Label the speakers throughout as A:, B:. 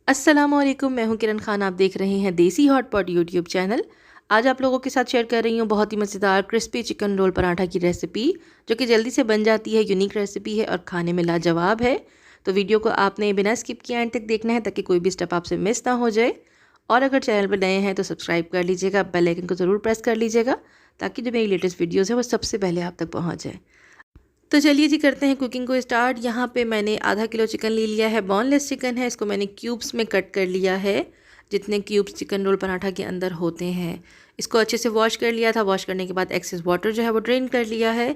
A: अस्सलामुअलैकुम, मैं हूं किरण खान। आप देख रहे हैं देसी हॉट पॉट यूट्यूब चैनल। आज आप लोगों के साथ शेयर कर रही हूं बहुत ही मज़ेदार क्रिस्पी चिकन रोल पराठा की रेसिपी, जो कि जल्दी से बन जाती है, यूनिक रेसिपी है और खाने में लाजवाब है। तो वीडियो को आपने बिना स्किप किए एंड तक देखना है ताकि कोई भी स्टेप आपसे मिस ना हो जाए। और अगर चैनल पर नए हैं तो सब्सक्राइब कर लीजिएगा, बेल आइकन को ज़रूर प्रेस कर लीजिएगा ताकि जो मेरी लेटेस्ट वीडियोज़ है वो सबसे पहले आप तक पहुँच जाए। तो चलिए जी, करते हैं कुकिंग को स्टार्ट। यहाँ पे मैंने आधा किलो चिकन ले लिया है, बोनलेस चिकन है। इसको मैंने क्यूब्स में कट कर लिया है, जितने क्यूब्स चिकन रोल पराठा के अंदर होते हैं। इसको अच्छे से वॉश कर लिया था। वॉश करने के बाद एक्सेस वाटर जो है वो ड्रेन कर लिया है।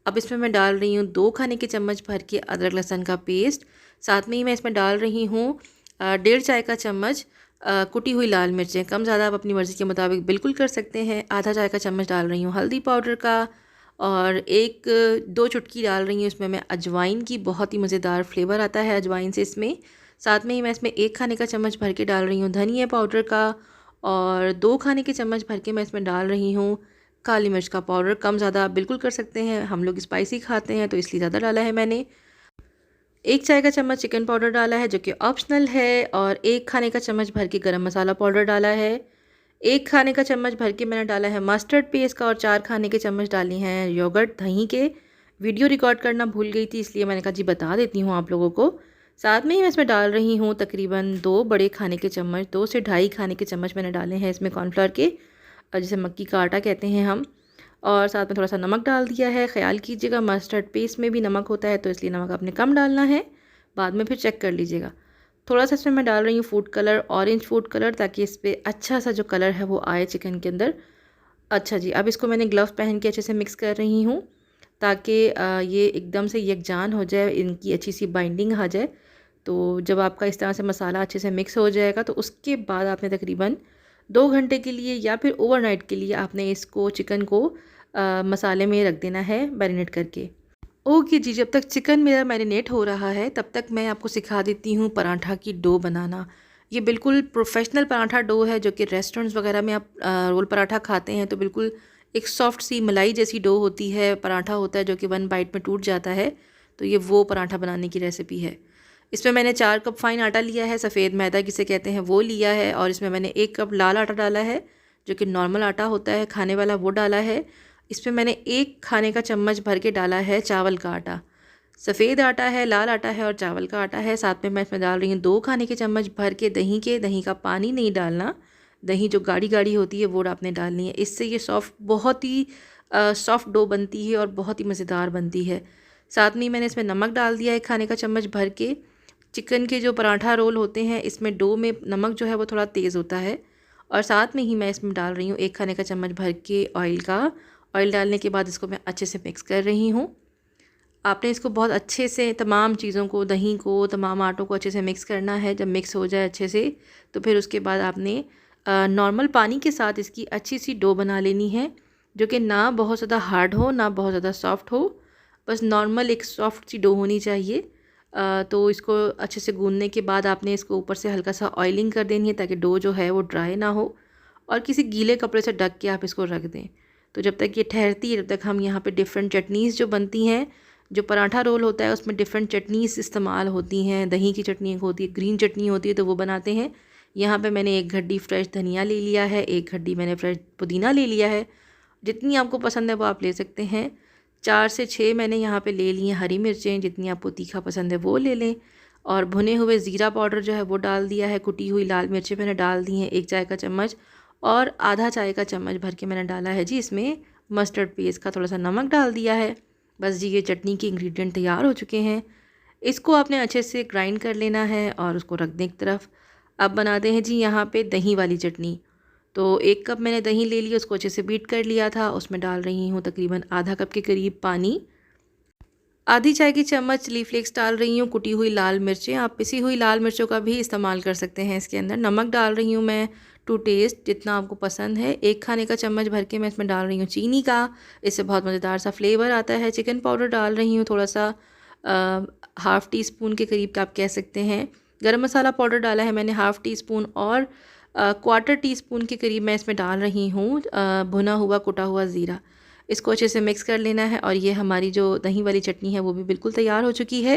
A: अब इसमें मैं डाल रही हूँ 2 खाने के चम्मच भर के अदरक लहसुन का पेस्ट। साथ में ही मैं इसमें डाल रही हूँ 1.5 चाय का चम्मच कुटी हुई लाल मिर्चें। कम ज़्यादा आप अपनी मर्ज़ी के मुताबिक बिल्कुल कर सकते हैं। आधा चाय का चम्मच डाल रही हूँ हल्दी पाउडर का, और 1-2 चुटकी डाल रही हूँ इसमें मैं अजवाइन की। बहुत ही मज़ेदार फ्लेवर आता है अजवाइन से इसमें। साथ में ही मैं इसमें 1 खाने का चम्मच भर के डाल रही हूँ धनिया पाउडर का, और 2 खाने के चम्मच भर के मैं इसमें डाल रही हूँ काली मिर्च का पाउडर। कम ज़्यादा आप बिल्कुल कर सकते हैं, हम लोग स्पाइसी खाते हैं तो इसलिए ज़्यादा डाला है मैंने। 1 चाय का चम्मच चिकन पाउडर डाला है जो कि ऑप्शनल है, और 1 खाने का चम्मच भर के गरम मसाला पाउडर डाला है। 1 खाने का चम्मच भर के मैंने डाला है मस्टर्ड पेस्ट का, और 4 खाने के चम्मच डाली हैं योगर्ट दही के। वीडियो रिकॉर्ड करना भूल गई थी, इसलिए मैंने कहा जी बता देती हूँ आप लोगों को। साथ में ही मैं इसमें डाल रही हूँ तकरीबन 2 बड़े खाने के चम्मच, 2 से ढाई खाने के चम्मच मैंने डाले हैं इसमें कॉर्नफ्लोर के, जिसे मक्की का आटा कहते हैं हम। और साथ में थोड़ा सा नमक डाल दिया है। ख्याल कीजिएगा मस्टर्ड पेस्ट में भी नमक होता है, तो इसलिए नमक आपने कम डालना है, बाद में फिर चेक कर लीजिएगा। थोड़ा सा इसमें मैं डाल रही हूँ food colour, orange food colour, ताकि इस पर अच्छा सा जो कलर है वो आए चिकन के अंदर। अच्छा जी, अब इसको मैंने ग्लव्स पहन के अच्छे से मिक्स कर रही हूँ, ताकि ये एकदम से यकजान हो जाए, इनकी अच्छी सी बाइंडिंग आ जाए। तो जब आपका इस तरह से मसाला अच्छे से मिक्स हो जाएगा तो उसके बाद आपने तकरीबन 2 घंटे के लिए या फिर ओवरनाइट के लिए आपने इसको चिकन को मसाले में रख देना है मैरिनेट करके। ओके जी, जब तक चिकन मेरा मैरिनेट हो रहा है तब तक मैं आपको सिखा देती हूँ पराठा की डो बनाना। ये बिल्कुल प्रोफेशनल पराठा डो है, जो कि रेस्टोरेंट्स वगैरह में आप रोल पराठा खाते हैं तो बिल्कुल एक सॉफ्ट सी मलाई जैसी डो होती है, पराठा होता है जो कि 1 बाइट में टूट जाता है। तो ये वो पराठा बनाने की रेसिपी है। इसमें मैंने 4 कप फाइन आटा लिया है, सफ़ेद मैदा जिसे कहते हैं वो लिया है, और इसमें मैंने 1 कप लाल आटा डाला है जो कि नॉर्मल आटा होता है खाने वाला, वो डाला है। इसमें मैंने 1 खाने का चम्मच भर के डाला है चावल का आटा। सफ़ेद आटा है, लाल आटा है और चावल का आटा है। साथ में मैं इसमें डाल रही हूँ 2 खाने के चम्मच भर के दही के। दही का पानी नहीं डालना, दही जो गाढ़ी गाढ़ी होती है वो आपने डालनी है। इससे ये बहुत ही सॉफ्ट डो बनती है और बहुत ही मज़ेदार बनती है। साथ में ही मैंने इसमें नमक डाल दिया है 1 खाने का चम्मच भर के। चिकन के जो पराठा रोल होते हैं इसमें डो में नमक जो है वो थोड़ा तेज़ होता है। और साथ में ही मैं इसमें डाल रही हूँ 1 खाने का चम्मच भर के ऑयल का। ऑयल डालने के बाद इसको मैं अच्छे से मिक्स कर रही हूँ। आपने इसको बहुत अच्छे से तमाम चीज़ों को, दही को, तमाम आटों को अच्छे से मिक्स करना है। जब मिक्स हो जाए अच्छे से तो फिर उसके बाद आपने नॉर्मल पानी के साथ इसकी अच्छी सी डो बना लेनी है, जो कि ना बहुत ज़्यादा हार्ड हो ना बहुत ज़्यादा सॉफ्ट हो, बस नॉर्मल एक सॉफ्ट सी डो होनी चाहिए। तो इसको अच्छे से गूंदने के बाद आपने इसको ऊपर से हल्का सा ऑयलिंग कर देनी है, ताकि डो जो है वो ड्राई ना हो, और किसी गीले कपड़े से ढक के आप इसको रख दें। तो जब तक ये ठहरती है तब तक हम यहाँ पे डिफरेंट चटनीज़ जो बनती हैं, जो पराठा रोल होता है उसमें डिफरेंट चटनीज़ इस्तेमाल होती हैं। दही की चटनी होती है, ग्रीन चटनी होती है, तो वो बनाते हैं। यहाँ पे मैंने 1 गड्डी फ्रेश धनिया ले लिया है, 1 गड्डी मैंने फ्रेश पुदीना ले लिया है। जितनी आपको पसंद है वो आप ले सकते हैं। 4 से 6 मैंने यहाँ पे ले ली हैं हरी मिर्चें, जितनी आपको तीखा पसंद है वो ले लें। और भुने हुए ज़ीरा पाउडर जो है वो डाल दिया है। कुटी हुई लाल मिर्चें मैंने डाल दी हैं 1 चाय का चम्मच, और आधा चाय का चम्मच भर के मैंने डाला है जी इसमें मस्टर्ड पेस्ट का। थोड़ा सा नमक डाल दिया है। बस जी, ये चटनी के इंग्रेडिएंट तैयार हो चुके हैं। इसको आपने अच्छे से ग्राइंड कर लेना है और उसको रख दें एक तरफ। अब बनाते हैं जी यहाँ पे दही वाली चटनी। तो 1 कप मैंने दही ले लिया, उसको अच्छे से बीट कर लिया था। उसमें डाल रही हूँ तकरीबन आधा कप के करीब पानी। आधी चाय की चम्मच चिली फ्लेक्स डाल रही हूँ। कुटी हुई लाल मिर्चें, आप पिसी हुई लाल मिर्चों का भी इस्तेमाल कर सकते हैं इसके अंदर। नमक डाल रही हूँ मैं टू टेस्ट, जितना आपको पसंद है। 1 खाने का चम्मच भर के मैं इसमें डाल रही हूँ चीनी का, इससे बहुत मज़ेदार सा फ्लेवर आता है। चिकन पाउडर डाल रही हूँ थोड़ा सा, हाफ़ टी स्पून के करीब का आप कह सकते हैं। गरम मसाला पाउडर डाला है मैंने हाफ़ टी स्पून, और क्वार्टर टी स्पून के करीब मैं इसमें डाल रही हूँ भुना हुआ कुटा हुआ ज़ीरा। इसको अच्छे से मिक्स कर लेना है, और ये हमारी जो दही वाली चटनी है वो भी बिल्कुल तैयार हो चुकी है।